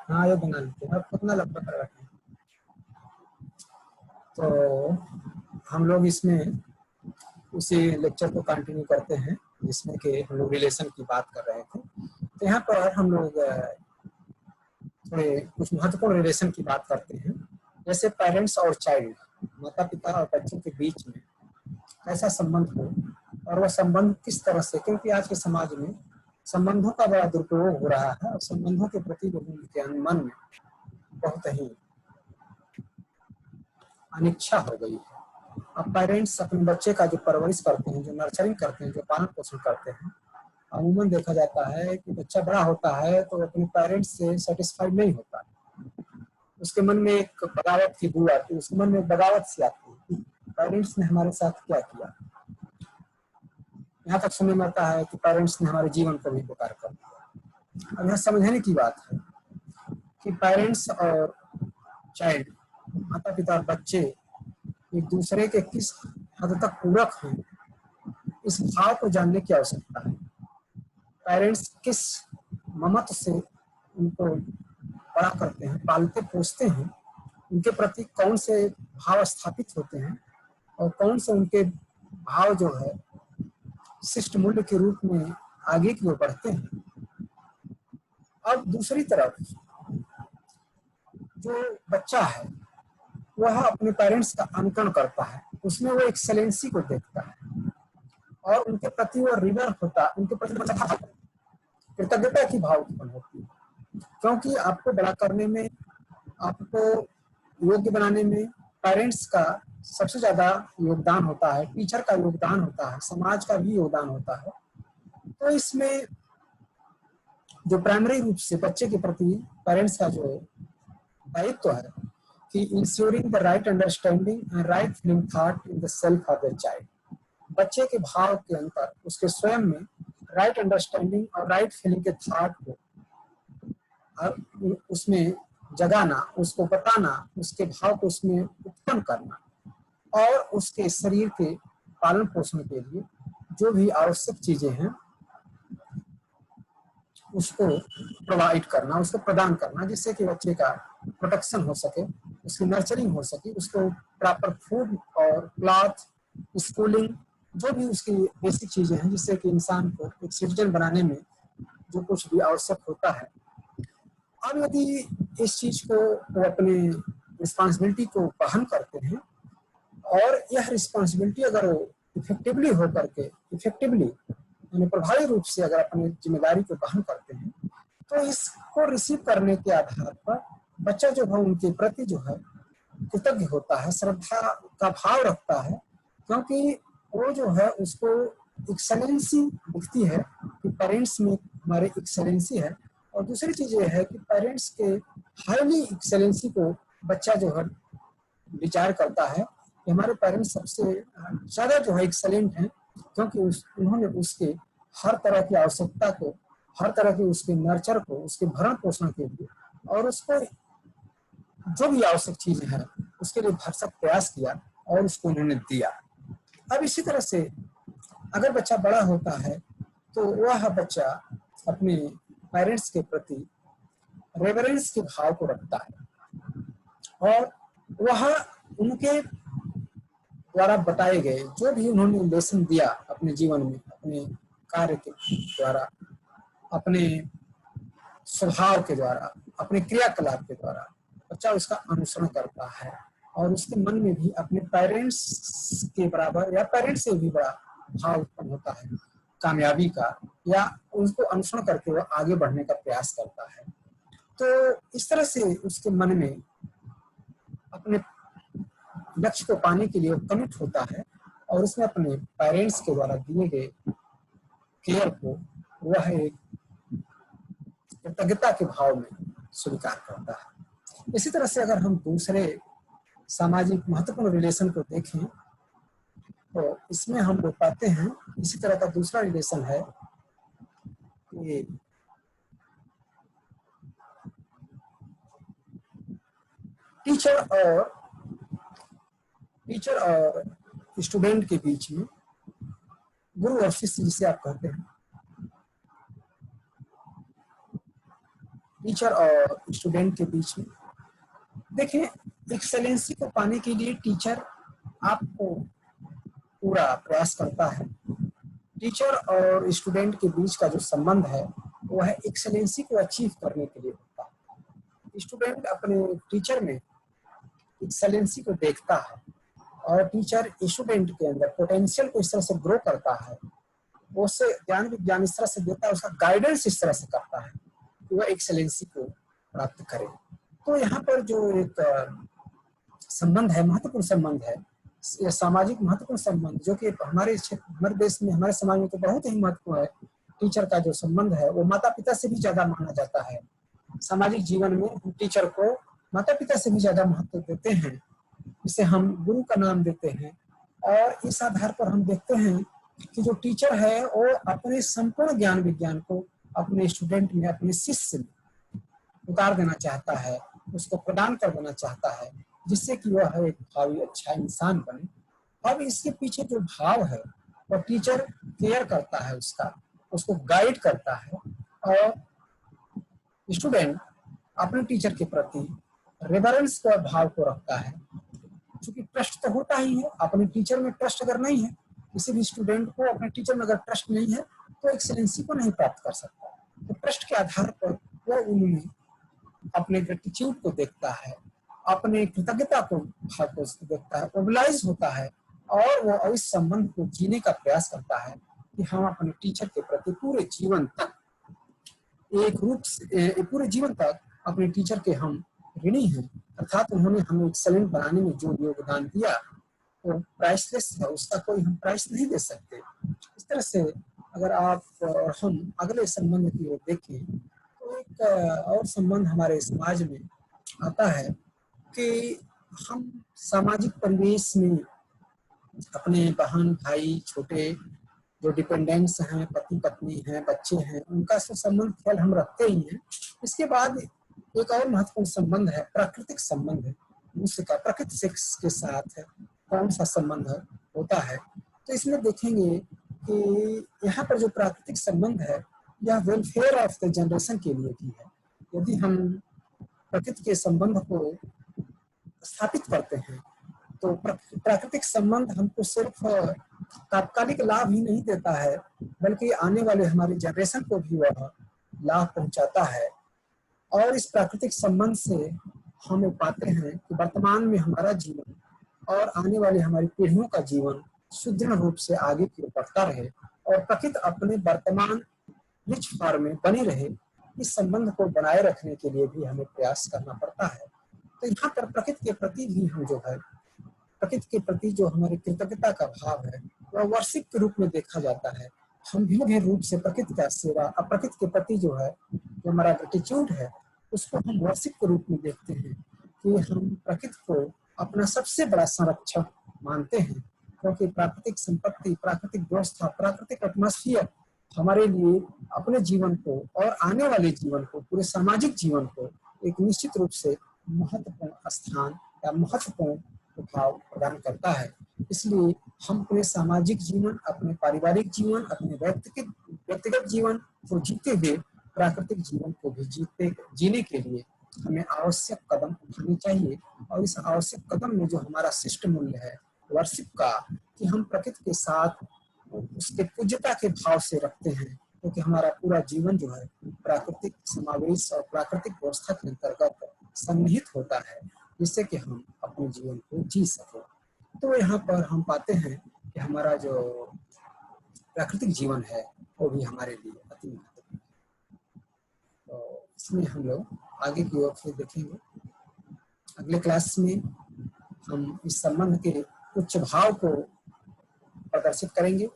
हाँ ये बना लेते हैं। कितना लंबा कर रखें तो हम लोग इसमें उसी लेक्चर को कंटिन्यू करते हैं जिसमें कि हम लोग रिलेशन की बात कर रहे थे। तो यहाँ पर हम लोग थोड़े कुछ महत्वपूर्ण रिलेशन की बात करते हैं, जैसे पेरेंट्स और चाइल्ड, माता पिता और बच्चों के बीच में कैसा संबंध हो और वह संबंध किस तरह से, क्योंकि आज के समाज में संबंधों का बड़ा दुरुपयोग हो रहा है और संबंधों के प्रति लोगों के मन में बहुत ही अनिच्छा हो गई है। अब पेरेंट्स अपने बच्चे का जो परवरिश करते हैं, जो नर्चरिंग करते हैं, जो पालन पोषण करते हैं, अमूमन देखा जाता है कि बच्चा बड़ा होता है तो अपने पेरेंट्स से सेटिस्फाइड नहीं होता, उसके मन में एक बगावत की बू आती है, उसके मन में बगावत सी आती है कि पेरेंट्स ने हमारे साथ क्या किया। यहाँ तक सुनने में आता है कि पेरेंट्स ने हमारे जीवन को भी बेकार कर दिया। अब यह समझने की बात है कि पेरेंट्स और चाइल्ड, माता पिता और बच्चे एक दूसरे के किस हद तक पूरक हैं, इस भाव को जानने की आवश्यकता है। पेरेंट्स किस ममत्व से उनको बड़ा करते हैं, पालते पोसते हैं, उनके प्रति कौन से भाव स्थापित होते हैं और कौन से उनके भाव जो है शिष्ट मूल्य के रूप में आगे की ओर बढ़ते हैं। अब दूसरी तरफ जो बच्चा है वह अपने पेरेंट्स का अनुकरण करता है, उसमें वो एक्सेलेंसी को देखता है और उनके प्रति वो रिवर होता है, उनके प्रति कृतज्ञता की भाव उत्पन्न होती है, क्योंकि आपको बड़ा करने में, आपको योग्य बनाने में पेरेंट्स का सबसे ज्यादा योगदान होता है, टीचर का योगदान होता है, समाज का भी योगदान होता है। तो इसमें जो प्राइमरी रूप से बच्चे के प्रति पेरेंट्स का जो दायित्व है कि ensuring the right understanding and right feeling thought in the self of the child, बच्चे के भाव के अंतर उसके स्वयं में राइट अंडरस्टैंडिंग और राइट फीलिंग के थॉट को उसमें जगाना, उसको बताना, उसके भाव को उसमें उत्पन्न करना और उसके शरीर के पालन पोषण के लिए जो भी आवश्यक चीजें हैं उसको प्रोवाइड करना, उसको प्रदान करना, जिससे कि बच्चे का प्रोटेक्शन हो सके, उसकी नर्चरिंग हो सके, उसको प्रॉपर फूड और क्लॉथ, स्कूलिंग, जो भी उसकी बेसिक चीजें हैं जिससे कि इंसान को एक सिटीजन बनाने में जो कुछ भी आवश्यक होता है। अब यदि इस चीज को वो अपने रिस्पॉन्सिबिलिटी को वहन करते हैं और यह रिस्पॉन्सिबिलिटी अगर वो इफेक्टिवली हो करके, इफेक्टिवली यानी प्रभावी रूप से अगर अपनी जिम्मेदारी को वहन करते हैं, तो इसको रिसीव करने के आधार पर बच्चा जो है उनके प्रति जो है कृतज्ञ होता है, श्रद्धा का भाव रखता है, क्योंकि वो जो है उसको एक्सेलेंसी दिखती है कि पेरेंट्स में हमारे एक्सेलेंसी है। और दूसरी चीज ये है कि पेरेंट्स के हाईली एक्सेलेंसी को बच्चा जो है विचार करता है कि हमारे पेरेंट्स सबसे ज्यादा जो है एक्सेलेंट हैं, क्योंकि उन्होंने उसके हर तरह की आवश्यकता को, हर तरह के उसके नर्चर को, उसके भरण पोषण के लिए और उसको जो भी आवश्यक चीज है उसके लिए भरसक प्रयास किया और उसको उन्होंने दिया। अब इसी तरह से अगर बच्चा बड़ा होता है तो वह बच्चा अपने पेरेंट्स के प्रति रेवरेंस के भाव को रखता है और वह उनके द्वारा बताए गए जो भी उन्होंने लेसन दिया अपने जीवन में, अपने कार्य के द्वारा, अपने स्वभाव के द्वारा, अपने क्रियाकलाप के द्वारा बच्चा उसका अनुसरण करता है और उसके मन में भी अपने पेरेंट्स के बराबर या पेरेंट्स से भी बड़ा भाव उत्पन्न होता है कामयाबी का, या उनको अनुसरण करके वो आगे बढ़ने का प्रयास करता है। तो इस तरह से उसके मन में अपने लक्ष्य को पाने के लिए कमिट होता है और उसमें अपने पेरेंट्स के द्वारा दिए गए केयर को वह एक कृतज्ञता के भाव में स्वीकार करता है। इसी तरह से अगर हम दूसरे सामाजिक महत्वपूर्ण रिलेशन को देखें तो इसमें हम लोग पाते हैं इसी तरह का दूसरा रिलेशन है कि टीचर और स्टूडेंट के बीच में, गुरु और शिष्य जिसे आप कहते हैं, टीचर और स्टूडेंट के बीच में। देखिए, एक्सेलेंसी को पाने के लिए टीचर आपको पूरा प्रयास करता है। टीचर और स्टूडेंट के बीच का जो संबंध है वो है एक्सेलेंसी को अचीव करने के लिए होता है। स्टूडेंट अपने टीचर में एक्सेलेंसी को देखता है और टीचर स्टूडेंट के अंदर पोटेंशियल को इस तरह से ग्रो करता है, वो उससे ज्ञान विज्ञान इस तरह से देता है, उसका गाइडेंस इस तरह से करता है कि वह एक्सेलेंसी को प्राप्त करे। तो यहाँ पर जो एक संबंध है, महत्वपूर्ण संबंध है, यह सामाजिक महत्वपूर्ण संबंध जो कि हमारे देश में, हमारे समाज में तो बहुत ही महत्वपूर्ण है। टीचर का जो संबंध है वो माता पिता से भी ज्यादा माना जाता है। सामाजिक जीवन में हम टीचर को माता पिता से भी ज्यादा महत्व देते हैं, जिसे हम गुरु का नाम देते हैं। और इस आधार पर हम देखते हैं कि जो टीचर है वो अपने संपूर्ण ज्ञान विज्ञान को अपने स्टूडेंट में, अपने शिष्य में उतार देना चाहता है, उसको प्रदान कर देना चाहता है, जिससे कि वह एक भावी अच्छा इंसान बने। अब इसके पीछे जो भाव है वह टीचर केयर करता है, उसको गाइड करता है, और स्टूडेंट अपने टीचर के प्रति रेवरेंस का भाव को रखता है। क्योंकि ट्रस्ट तो होता ही है, अपने टीचर में ट्रस्ट अगर नहीं है, किसी भी स्टूडेंट को अपने टीचर में अगर ट्रस्ट नहीं है तो एक्सेलेंसी को नहीं प्राप्त कर सकता। तो ट्रस्ट के आधार पर वह उनमें अपने ग्रेटिट्यूड को देखता है, अपने कृतज्ञता को भाव को देखता है, मोबिलाइज होता है, और वो इस संबंध को जीने का प्रयास करता है कि हम अपने टीचर के प्रति पूरे जीवन तक पूरे जीवन तक अपने टीचर के हम ऋणी हैं। अर्थात उन्होंने हमें एक्सेलेंट बनाने में जो योगदान दिया वो प्राइसलेस है, उसका कोई हम प्राइस नहीं दे सकते। इस तरह से अगर आप और हम अगले संबंध की ओर देखें तो एक और संबंध हमारे समाज में आता है कि हम सामाजिक परिवेश में अपने बहन भाई, छोटे जो डिपेंडेंट्स हैं, पति पत्नी हैं, बच्चे हैं, उनका संबंध ख्याल हम रखते ही हैं। इसके बाद एक और महत्वपूर्ण संबंध है प्राकृतिक संबंध है। उसका प्रकृति के साथ है कौन सा संबंध होता है, तो इसमें देखेंगे कि यहाँ पर जो प्राकृतिक संबंध है यह वेलफेयर ऑफ द जनरेशन के लिए भी है। यदि हम प्रकृति के संबंध को स्थापित करते हैं तो प्राकृतिक संबंध हमको सिर्फ तात्कालिक लाभ ही नहीं देता है, बल्कि आने वाले हमारे जनरेशन को भी वह लाभ पहुंचाता है। और इस प्राकृतिक संबंध से हम पाते हैं कि वर्तमान में हमारा जीवन और आने वाले हमारी पीढ़ियों का जीवन सुदृढ़ रूप से आगे की ओर बढ़ता रहे और प्रकृति अपने वर्तमान रिच फॉर्म में बनी रहे। इस संबंध को बनाए रखने के लिए भी हमें प्रयास करना पड़ता है। तो यहाँ पर प्रकृति के प्रति भी हम जो है, प्रकृति के प्रति जो हमारी कृतज्ञता का भाव है वह वर्षिक के रूप में देखा जाता है। हम भिन्न भिन्न रूप से प्रकृति का सेवा, प्रकृति के प्रति जो है जो हमारा ग्रेटिट्यूड है उसको हम वर्षिक के रूप में देखते हैं कि हम प्रकृति को अपना सबसे बड़ा संरक्षक मानते हैं, क्योंकि प्राकृतिक संपत्ति, प्राकृतिक व्यवस्था, प्राकृतिक एटमॉस्फेयर हमारे लिए अपने जीवन को और आने वाले जीवन को, पूरे सामाजिक जीवन को एक निश्चित रूप से महत्वपूर्ण स्थान या महत्वपूर्ण प्रभाव प्रदान करता है। इसलिए हम अपने सामाजिक जीवन, अपने पारिवारिक जीवन, अपने व्यक्तिगत जीवन को जीते हुए प्राकृतिक जीवन को भी जीने के लिए हमें आवश्यक कदम उठाने चाहिए। और इस आवश्यक कदम में जो हमारा शिष्ट मूल्य है वर्षिप का, कि हम प्रकृति के साथ उसके पूज्यता के भाव से रखते हैं, क्योंकि हमारा पूरा जीवन जो है प्राकृतिक समावेश और प्राकृतिक व्यवस्था के अंतर्गत सन्निहित होता है, जिससे कि हम अपने जीवन को जी सकें। तो यहाँ पर हम पाते हैं कि हमारा जो प्राकृतिक जीवन है वो भी हमारे लिए अति महत्वपूर्ण है। तो इसमें हम लोग आगे की ओर फिर देखेंगे। अगले क्लास में हम इस संबंध के उच्च भाव को प्रदर्शित करेंगे